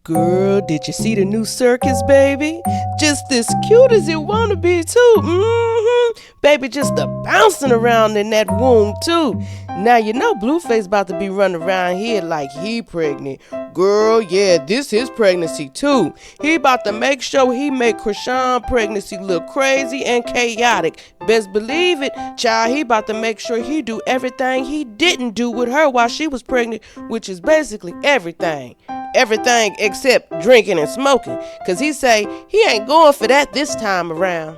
Girl, did you see the new circus, baby? Just as cute as it wanna be, too. Baby, just a bouncing around in that womb, too. Now, you know Blueface about to be running around here like he pregnant. Girl, yeah, this his pregnancy, too. He about to make sure he make Chrisean pregnancy look crazy and chaotic. Best believe it, child, he about to make sure he do everything he didn't do with her while she was pregnant, which is basically everything. Everything except drinking and smoking, cause he say he ain't going for that this time around.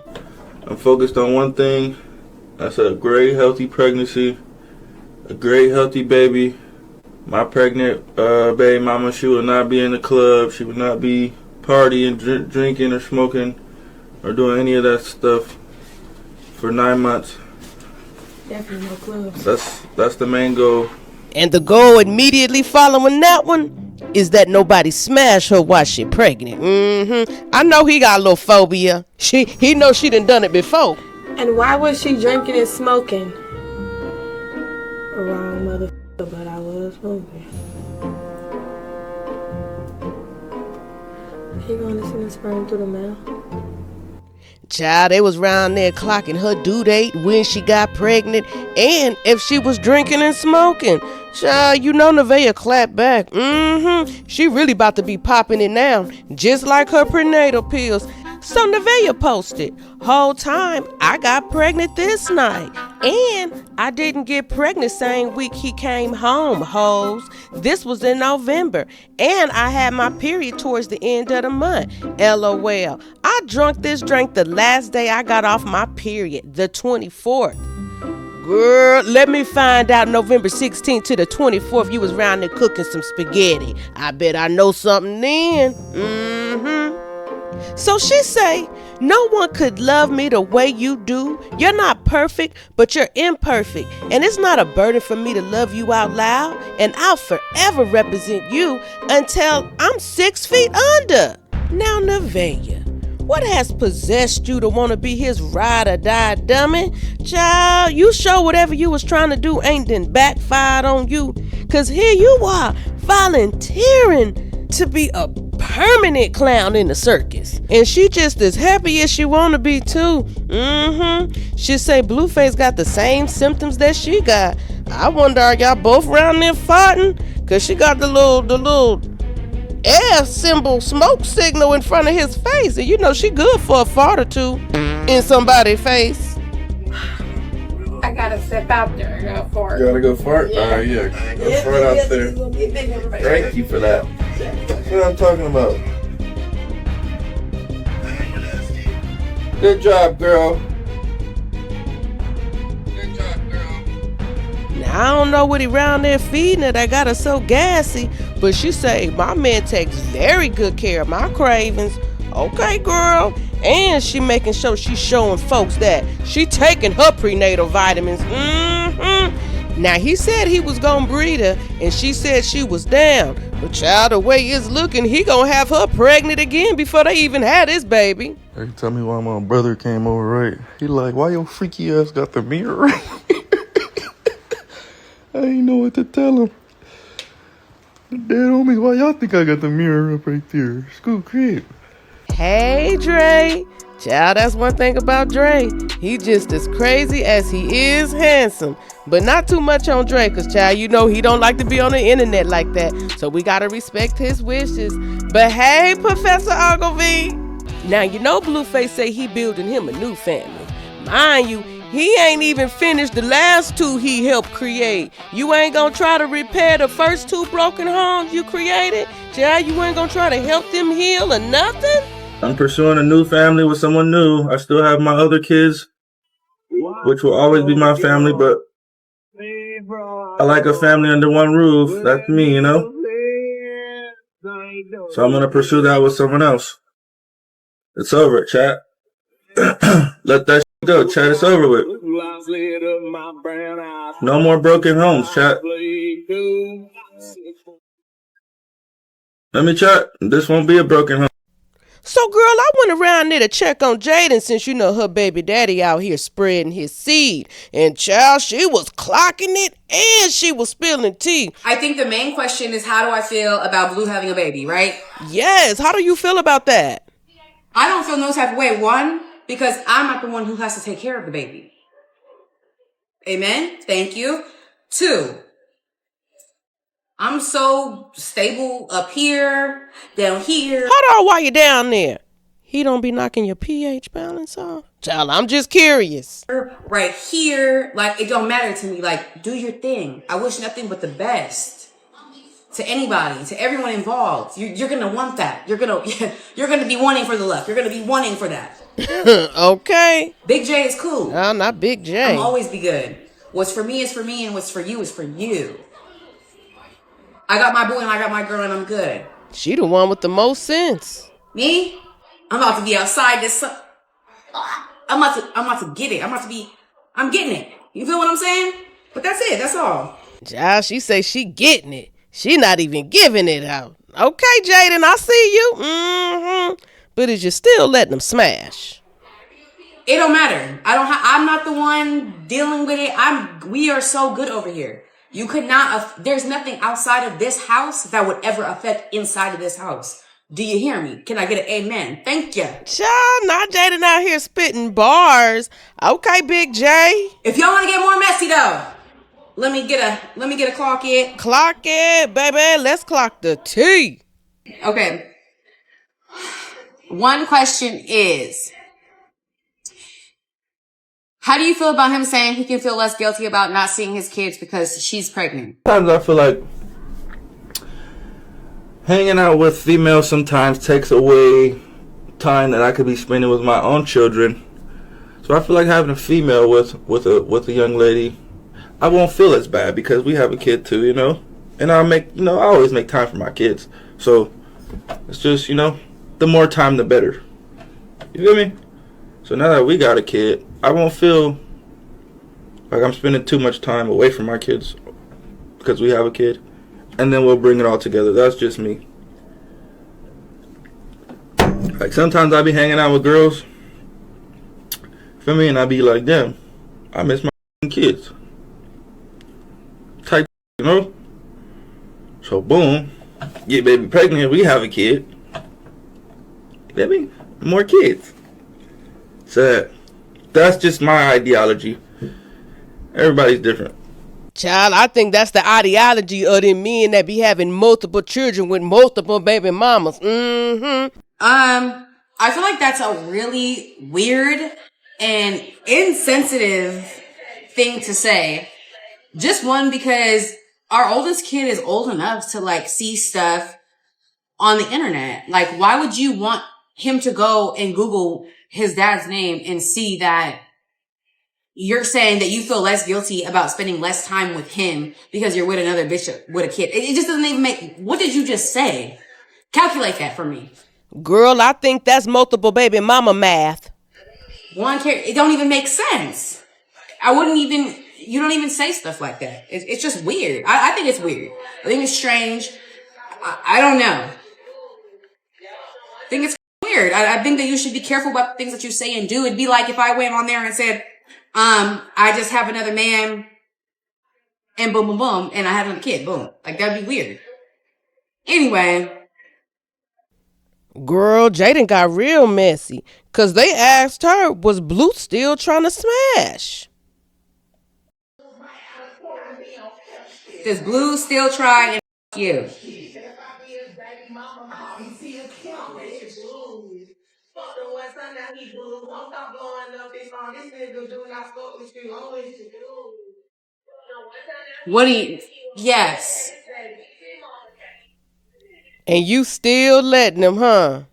I'm focused on one thing. That's a great healthy pregnancy, a great healthy baby. My pregnant baby mama, she will not be in the club. She will not be partying, drinking or smoking or doing any of that stuff for 9 months. Definitely no clubs. That's the main goal. And the goal immediately following that one is that nobody smash her while she pregnant. I know he got a little phobia. He knows she done it before. And why was she drinking and smoking? Wrong motherfucker, but I was smoking. He gonna listen to sperm through the mouth? Child, they was round there clocking her due date, when she got pregnant, and if she was drinking and smoking. Child, you know Navaeh clap back. She really about to be popping it now, just like her prenatal pills. So Navaeh posted, whole time I got pregnant this night, and I didn't get pregnant same week he came home, hoes. This was in November, and I had my period towards the end of the month. LOL. I drunk this drink the last day I got off my period, the 24th. Girl, let me find out November 16th to the 24th you was round there cooking some spaghetti. I bet I know something then. So she say, no one could love me the way you do. You're not perfect, but you're imperfect. And it's not a burden for me to love you out loud. And I'll forever represent you until I'm 6 feet under. Now, Navaeh, what has possessed you to want to be his ride or die dummy? Child, you sure whatever you was trying to do ain't then backfired on you? Cause here you are, volunteering to be a permanent clown in the circus. And she just as happy as she wanna be too. She say Blueface got the same symptoms that she got. I wonder, are y'all both round there farting? Cause she got the little air symbol smoke signal in front of his face, and you know she good for a fart or two in somebody's face. I gotta step out there. I gotta fart. You gotta go fart? Yeah. Alright, yeah. Go fart out there. Thank you for that. That's what I'm talking about. Good job, girl. Good job, girl. Now I don't know what he round there feeding her that got her so gassy, but she say my man takes very good care of my cravings. Okay, girl. And she making sure she's showing folks that she taking her prenatal vitamins. Now he said he was gonna breed her, and she said she was down. But child, the way it's looking, he gonna have her pregnant again before they even had his baby. Hey, tell me why my brother came over, right? He like, why your freaky ass got the mirror? I ain't know what to tell him. Dad, homie, why y'all think I got the mirror up right there? School crib. Hey, Dre. Child, that's one thing about Dre. He just as crazy as he is handsome. But not too much on Dre, cause child, you know he don't like to be on the internet like that. So we gotta respect his wishes. But hey, Professor Ogilvy. Now you know Blueface say he building him a new family. Mind you, he ain't even finished the last two he helped create. You ain't gonna try to repair the first two broken homes you created? Child, you ain't gonna try to help them heal or nothing? I'm pursuing a new family with someone new. I still have my other kids, which will always be my family, but I like a family under one roof. That's me, you know? So I'm gonna pursue that with someone else. It's over, chat. Let that go, chat. It's over with. No more broken homes, chat. Let me chat. This won't be a broken home. So, girl, I went around there to check on Jaden since you know her baby daddy out here spreading his seed. And, child, she was clocking it and she was spilling tea. I think the main question is, how do I feel about Blue having a baby, right? Yes, how do you feel about that? I don't feel no type of way. One, because I'm not the one who has to take care of the baby. Amen? Thank you. Two, I'm so stable up here, down here. Hold on while you're down there. He don't be knocking your pH balance off? Child, I'm just curious. Right here, like, it don't matter to me. Like, do your thing. I wish nothing but the best to anybody, to everyone involved. You're gonna want that. You're gonna be wanting for the love. You're gonna be wanting for that. Okay. Big J is cool. No, not Big J. I'm always be good. What's for me is for me, and what's for you is for you. I got my boo and I got my girl, and I'm good. She the one with the most sense. Me? I'm about to be outside this. I'm about to get it. I'm getting it. You feel what I'm saying? But that's it. That's all. Child, she say she getting it. She not even giving it out. Okay, Jaden, I see you. But is you still letting them smash? It don't matter. I'm not the one dealing with it. We are so good over here. You could not, there's nothing outside of this house that would ever affect inside of this house. Do you hear me? Can I get an amen? Thank you. Child, not Jaden out here spitting bars. Okay, Big J. If y'all want to get more messy though, let me get a clock it. Clock it, baby. Let's clock the T. Okay. One question is, how do you feel about him saying he can feel less guilty about not seeing his kids because she's pregnant? Sometimes I feel like hanging out with females sometimes takes away time that I could be spending with my own children. So I feel like having a female with a young lady, I won't feel as bad because we have a kid too, you know. And I always make time for my kids. So it's just, the more time the better. You feel me? So now that we got a kid, I won't feel like I'm spending too much time away from my kids because we have a kid. And then we'll bring it all together. That's just me. Like sometimes I be hanging out with girls, feel me, and I be like, damn, I miss my kids. Type, So boom, get baby pregnant, we have a kid. Baby, more kids. So that's just my ideology. Everybody's different. Child, I think that's the ideology of them men that be having multiple children with multiple baby mamas. I feel like that's a really weird and insensitive thing to say. Just one, because our oldest kid is old enough to see stuff on the internet. Like, why would you want him to go and Google his dad's name and see that you're saying that you feel less guilty about spending less time with him because you're with another bitch with a kid? It just doesn't even make... What did you just say? Calculate that for me. Girl, I think that's multiple baby mama math. It don't even make sense. You don't even say stuff like that. It's just weird. I think it's weird. I think it's strange. I don't know. I think it's weird. I think that you should be careful about the things that you say and do. It'd be like if I went on there and said, I just have another man and boom, boom, boom, and I had another kid. Boom. That'd be weird. Anyway. Girl, Jaden got real messy because they asked her, was Blue still trying to smash? Does Blue still try and you? What do you... Yes. And you still letting him, huh?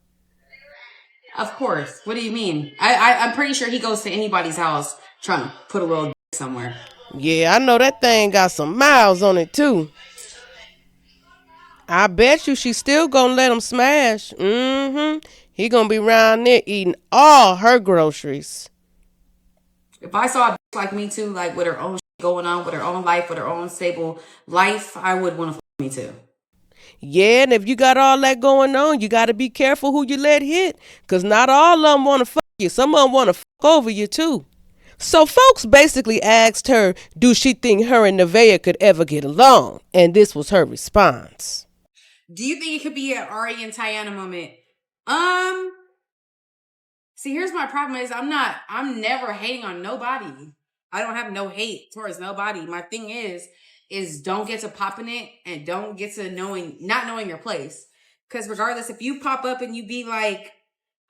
Of course. What do you mean? I'm pretty sure he goes to anybody's house trying to put a little somewhere. Yeah, I know that thing got some miles on it too. I bet you she's still gonna let him smash. He gonna be around there eating all her groceries. If I saw a bitch like me too, with her own shit going on, with her own life, with her own stable life, I would want to me too. Yeah, and if you got all that going on, you got to be careful who you let hit. Because not all of them want to fuck you. Some of them want to fuck over you, too. So folks basically asked her, do she think her and Navaeh could ever get along? And this was her response. Do you think it could be an Ari and Tiana moment? See, here's my problem is I'm never hating on nobody. I don't have no hate towards nobody. My thing is don't get to popping it and don't get to not knowing your place. Because regardless, if you pop up and you be like,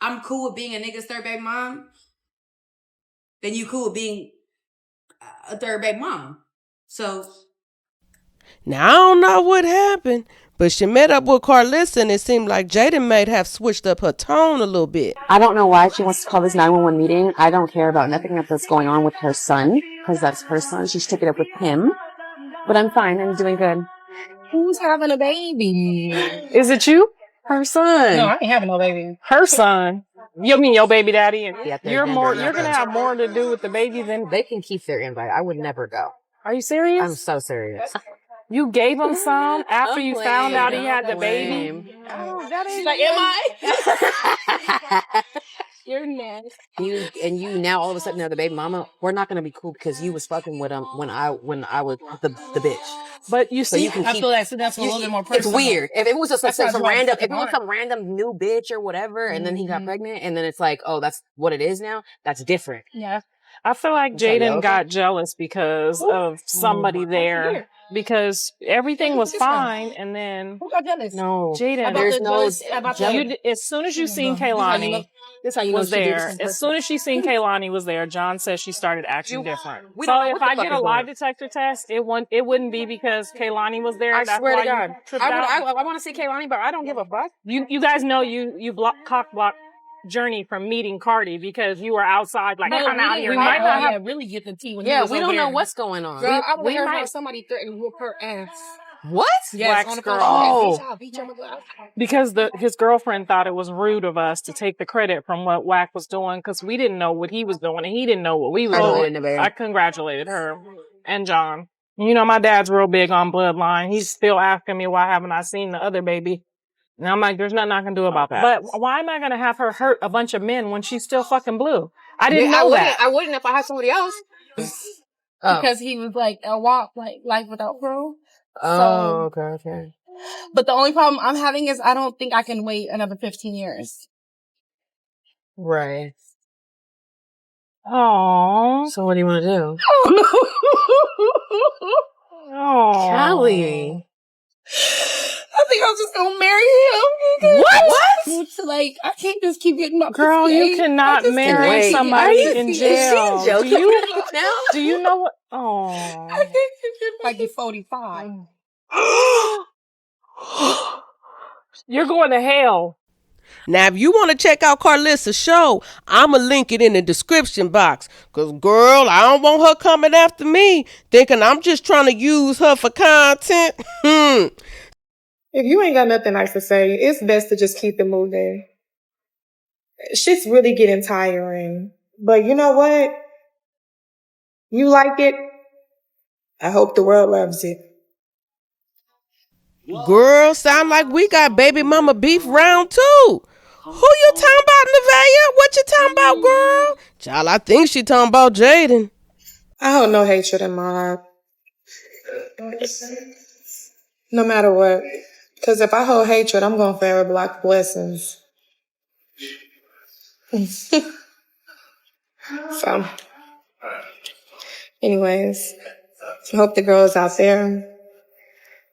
I'm cool with being a nigga's third baby mom, then you cool with being a third baby mom. So now I don't know what happened, but she met up with Carissa and it seemed like Jaden might have switched up her tone a little bit. I don't know why she wants to call this 911 meeting. I don't care about nothing that's going on with her son, because that's her son. She should take it up with him. But I'm fine. I'm doing good. Who's having a baby? Is it you? Her son. No, I ain't having no baby. Her son. You mean your baby daddy? And Yeah, you're gonna have more to do with the baby than they can keep their invite. I would never go. Are you serious? I'm so serious. You gave him some after you found out he had the Lame. baby? Oh, that ain't Like, am I? You're nasty. You now all of a sudden are the baby mama. We're not gonna be cool because you was fucking with him when I was the bitch. But you So see, you can I keep, feel like that's a little bit more it's personal. weird. If it was just That's why some I random, draw if it was some random new bitch or whatever, and then he got pregnant, and then it's like, oh, that's what it is now. That's different. Yeah. I feel like sorry, Jaden okay. got jealous because of somebody there. Because everything was fine, and then Who got jealous? No, Jaden, there's no. as soon as you seen Kaylani was there, as soon as she seen Kaylani was there, John says she started acting different. So if I get a lie detector test, it wouldn't be because Kaylani was there. I That's swear why to God, you tripped out. I want to see Kaylani, but I don't give a fuck. You guys know you cock block Journey from meeting Cardi because you were outside like I'm out here. We might not really get the tea when Yeah, he was we over don't know there. what's going on. Girl, I would we have heard might- how somebody threatened to whoop her ass. What? Yes, Wax on the girl. phone. Oh. Beat y'all. Because his girlfriend thought it was rude of us to take the credit from what Wack was doing because we didn't know what he was doing and he didn't know what we were doing. I congratulated her and John. You know, my dad's real big on bloodline. He's still asking me why haven't I seen the other baby. And I'm like, there's nothing I can do about that. But why am I going to have her hurt a bunch of men when she's still fucking blue? I didn't know that. I wouldn't if I had somebody else. Because he was like a walk, like life without parole. Oh, okay. But the only problem I'm having is I don't think I can wait another 15 years. Right. Oh, So what do you want to do? oh, Callie. I think I'm just gonna marry him. What? Like, I can't just keep getting my girl, pussy. you cannot marry Wait, somebody are you- in is she jail. joking now? Do you know what? I Oh, can't get like you're 45. you're going to hell. Now, if you want to check out Carissa's show, I'ma link it in the description box. Because, girl, I don't want her coming after me, thinking I'm just trying to use her for content. If you ain't got nothing nice to say, it's best to just keep it moving. Shit's really getting tiring. But you know what? You like it? I hope the world loves it. Girl, sound like we got baby mama beef round 2. Who you talking about, Navaeh? What you talking about, girl? Child, I think she talking about Jaden. I hold no hatred in my heart. No matter what. Because if I hold hatred, I'm going to forever block blessings. So, anyways, I hope the girls out there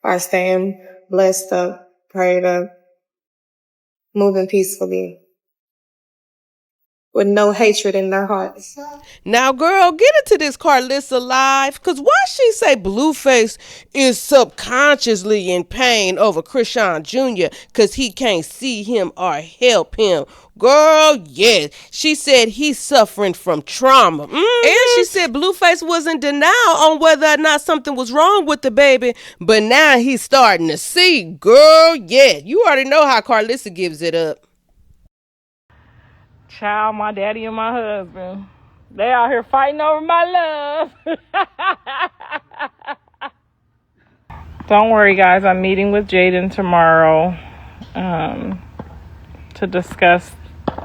are staying blessed up, prayed up, moving peacefully, with no hatred in their hearts. Now, girl, get into this Carissa live, because why she say Blueface is subconsciously in pain over Chrisean Jr. because he can't see him or help him. Girl, yes, she said he's suffering from trauma. And she said Blueface was in denial on whether or not something was wrong with the baby, but now he's starting to see. Girl, yeah, you already know how Carissa gives it up. Child, my daddy and my husband, they out here fighting over my love. Don't worry, guys. I'm meeting with Jaden tomorrow to discuss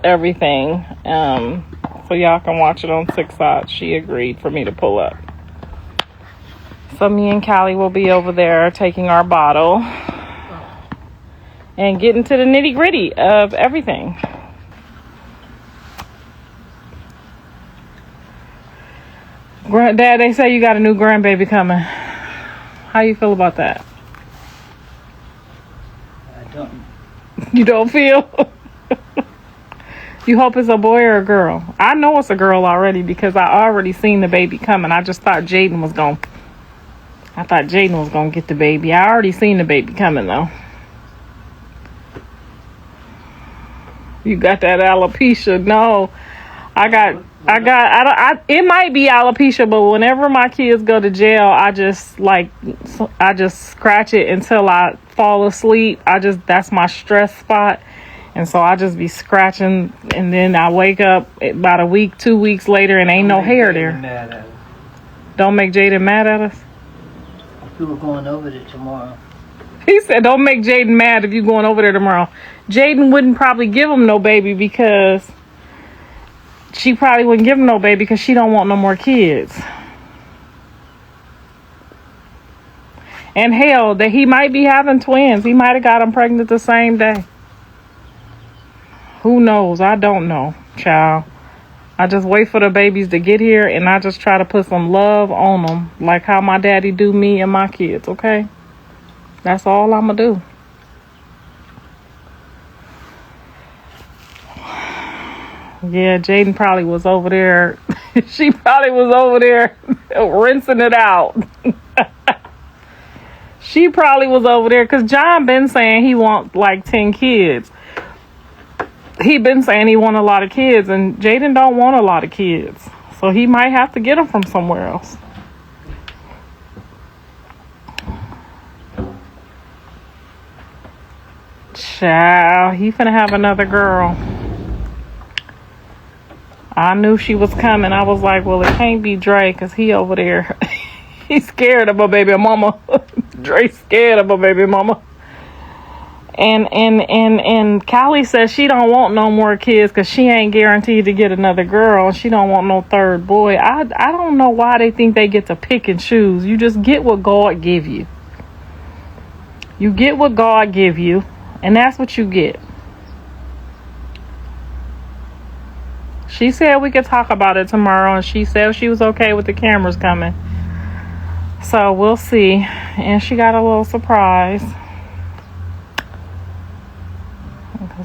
everything. So y'all can watch it on 6 Odds. She agreed for me to pull up. So me and Callie will be over there taking our bottle and getting to the nitty gritty of everything. Dad, they say you got a new grandbaby coming. How you feel about that? I don't. You don't feel? You hope it's a boy or a girl? I know it's a girl already because I already seen the baby coming. I just thought Jaden was gonna get the baby. I already seen the baby coming though. You got that alopecia? No, it might be alopecia, but whenever my kids go to jail, I just scratch it until I fall asleep. That's my stress spot. And so I just be scratching, and then I wake up about a week, 2 weeks later, and ain't no hair there. Don't make Jaden mad at us? We were going over there tomorrow. He said, don't make Jaden mad if you're going over there tomorrow. Jaden wouldn't probably give him no baby because she probably wouldn't give him no baby because she don't want no more kids. And hell, that he might be having twins. He might have got them pregnant the same day. Who knows? I don't know, child. I just wait for the babies to get here and I just try to put some love on them, like how my daddy do me and my kids, okay? That's all I'm gonna do. Yeah, Jaden probably was over there. She probably was over there rinsing it out. She probably was over there because John been saying he wants like 10 kids. He been saying he want a lot of kids, and Jaden don't want a lot of kids. So he might have to get them from somewhere else. Child, he finna have another girl. I knew she was coming. I was like, well, it can't be Dre because he over there. He's scared of a baby mama. Dre's scared of a baby mama. And Callie says she don't want no more kids because she ain't guaranteed to get another girl. She don't want no third boy. I don't know why they think they get to pick and choose. You just get what God give you. You get what God give you, and that's what you get. She said we could talk about it tomorrow, and she said she was okay with the cameras coming. So we'll see. And she got a little surprise.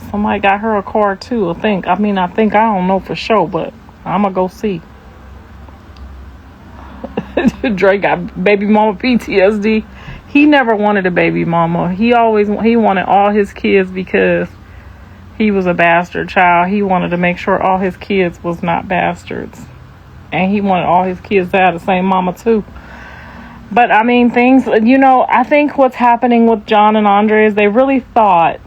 Somebody got her a car too, I think. I don't know for sure, but I'm gonna go see. Dre got baby mama PTSD. He never wanted a baby mama. He wanted all his kids because he was a bastard child. He wanted to make sure all his kids was not bastards. And he wanted all his kids to have the same mama too. But I mean, things, I think what's happening with John and Andre is they really thought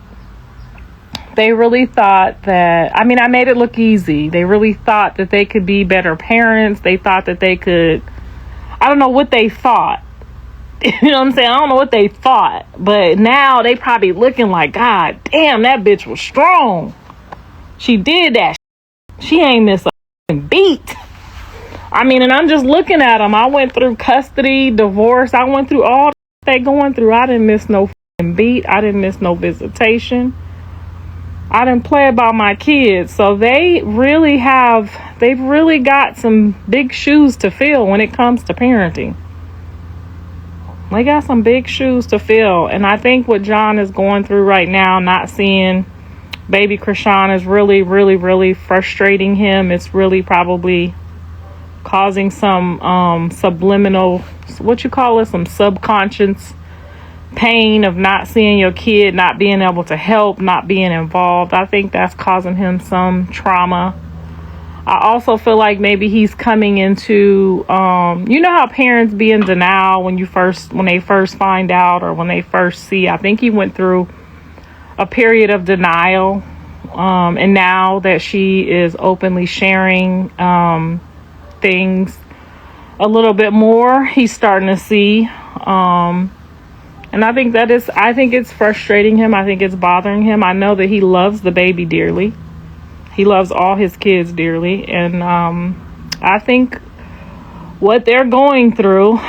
that, I made it look easy. They really thought that they could be better parents. They thought that they could, I don't know what they thought. You know what I'm saying? I don't know what they thought. But now they probably looking like, God damn, that bitch was strong. She did that. She ain't miss a beat. And I'm just looking at them. I went through custody, divorce. I went through all they going through. I didn't miss no beat. I didn't miss no visitation. I didn't play about my kids. So they've really got some big shoes to fill when it comes to parenting. They got some big shoes to fill. And I think what John is going through right now, not seeing baby Chrisean, is really, really, really frustrating him. It's really probably causing some subliminal, some subconscious pain of not seeing your kid, not being able to help, not being involved. I think that's causing him some trauma. I also feel like maybe he's coming into, how parents be in denial when they first find out or when they first see. I think he went through a period of denial. And now that she is openly sharing things a little bit more, he's starting to see. And I think it's frustrating him. I think it's bothering him. I know that he loves the baby dearly. He loves all his kids dearly. And I think what they're going through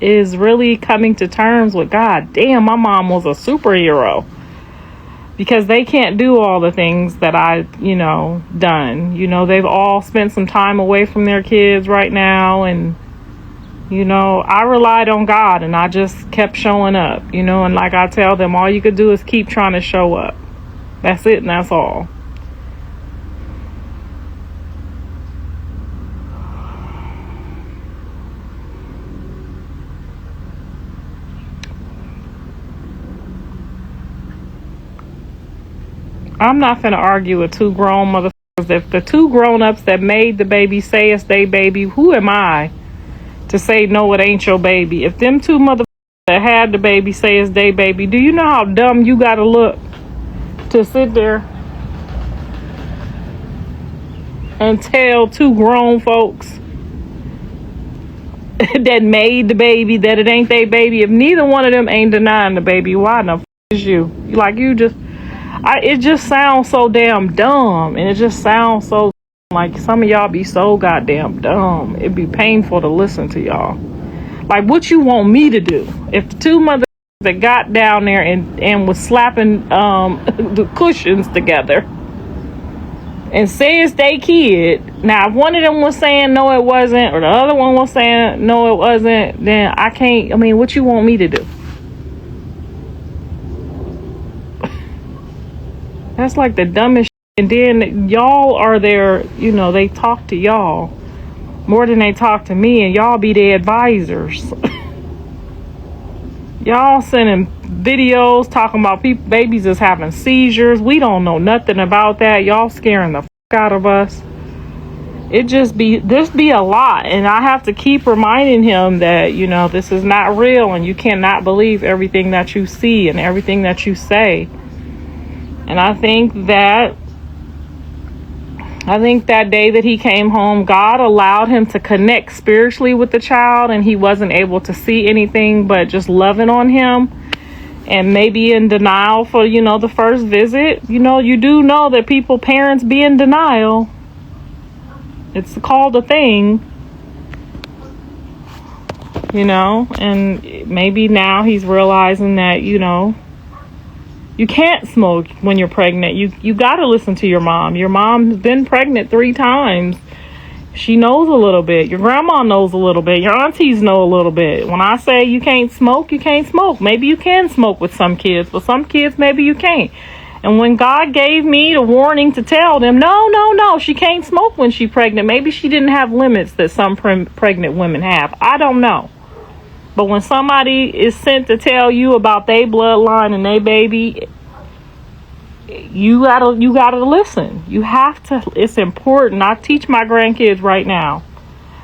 is really coming to terms with, God damn, my mom was a superhero. Because they can't do all the things that I, done. They've all spent some time away from their kids right now. And, I relied on God and I just kept showing up, and like I tell them, all you could do is keep trying to show up. That's it and that's all. I'm not finna argue with two grown motherfuckers. If the two grown-ups that made the baby say it's they baby, who am I to say no, it ain't your baby? If them two motherfuckers that had the baby say it's they baby, do you know how dumb you gotta look to sit there and tell two grown folks that made the baby that it ain't they baby? If neither one of them ain't denying the baby, why the is you? Like, it just sounds so damn dumb, and it just sounds so like some of y'all be so goddamn dumb. It'd be painful to listen to y'all. Like, what you want me to do? If the two mothers that got down there and was slapping the cushions together and says they kid, now if one of them was saying no it wasn't, or the other one was saying no it wasn't, then what you want me to do? That's like the dumbest shit. And then y'all are there, they talk to y'all more than they talk to me, and y'all be their advisors. Y'all sending videos talking about babies is having seizures. We don't know nothing about that. Y'all scaring the out of us. This be a lot, and I have to keep reminding him that, this is not real, and you cannot believe everything that you see and everything that you say. And I think that day that he came home, God allowed him to connect spiritually with the child, and he wasn't able to see anything but just loving on him, and maybe in denial for, the first visit. You do know that parents be in denial. It's called a thing, and maybe now he's realizing that, you can't smoke when you're pregnant. You got to listen to your mom. Your mom's been pregnant 3 times. She knows a little bit. Your grandma knows a little bit. Your aunties know a little bit. When I say you can't smoke, you can't smoke. Maybe you can smoke with some kids, but some kids maybe you can't. And when God gave me the warning to tell them, no, she can't smoke when she's pregnant. Maybe she didn't have limits that some pregnant women have. I don't know. But when somebody is sent to tell you about their bloodline and their baby, you gotta listen. You have to. It's important. I teach my grandkids right now.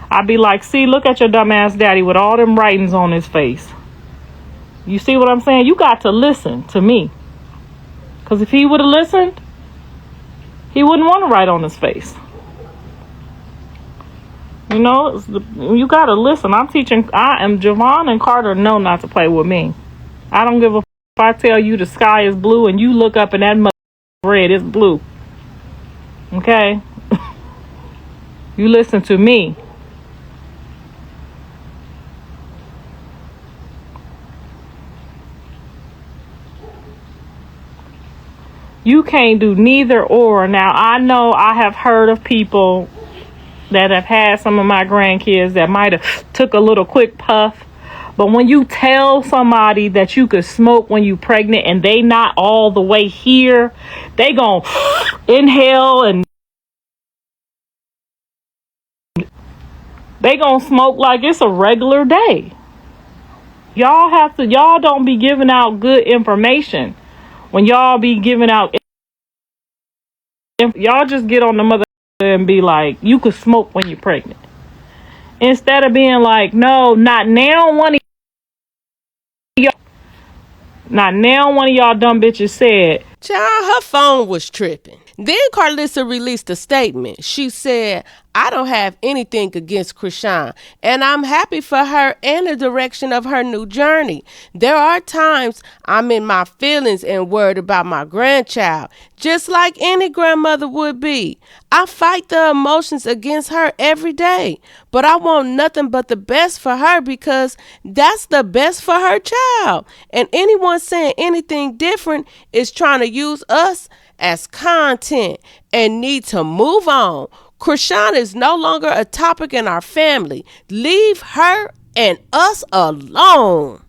I be like, see, look at your dumbass daddy with all them writings on his face. You see what I'm saying? You got to listen to me. Because if he would have listened, he wouldn't want to write on his face. You got to listen. Javon and Carter know not to play with me. I don't give a f*** if I tell you the sky is blue and you look up and that mother red is blue. Okay? You listen to me. You can't do neither or. Now, I know I have heard of people that have had some of my grandkids that might have took a little quick puff. But when you tell somebody that you could smoke when you pregnant and they not all the way here, they gon' inhale and they gon' smoke like it's a regular day. Y'all don't be giving out good information. When y'all be giving out, y'all just get on the mother and be like, you could smoke when you're pregnant. Instead of being like, no, not now one of y'all dumb bitches said. Child, her phone was tripping. Then Carissa released a statement. She said, I don't have anything against Chrisean, and I'm happy for her and the direction of her new journey. There are times I'm in my feelings and worried about my grandchild, just like any grandmother would be. I fight the emotions against her every day, but I want nothing but the best for her because that's the best for her child. And anyone saying anything different is trying to use us as content and need to move on. Chrisean is no longer a topic in our family. Leave her and us alone.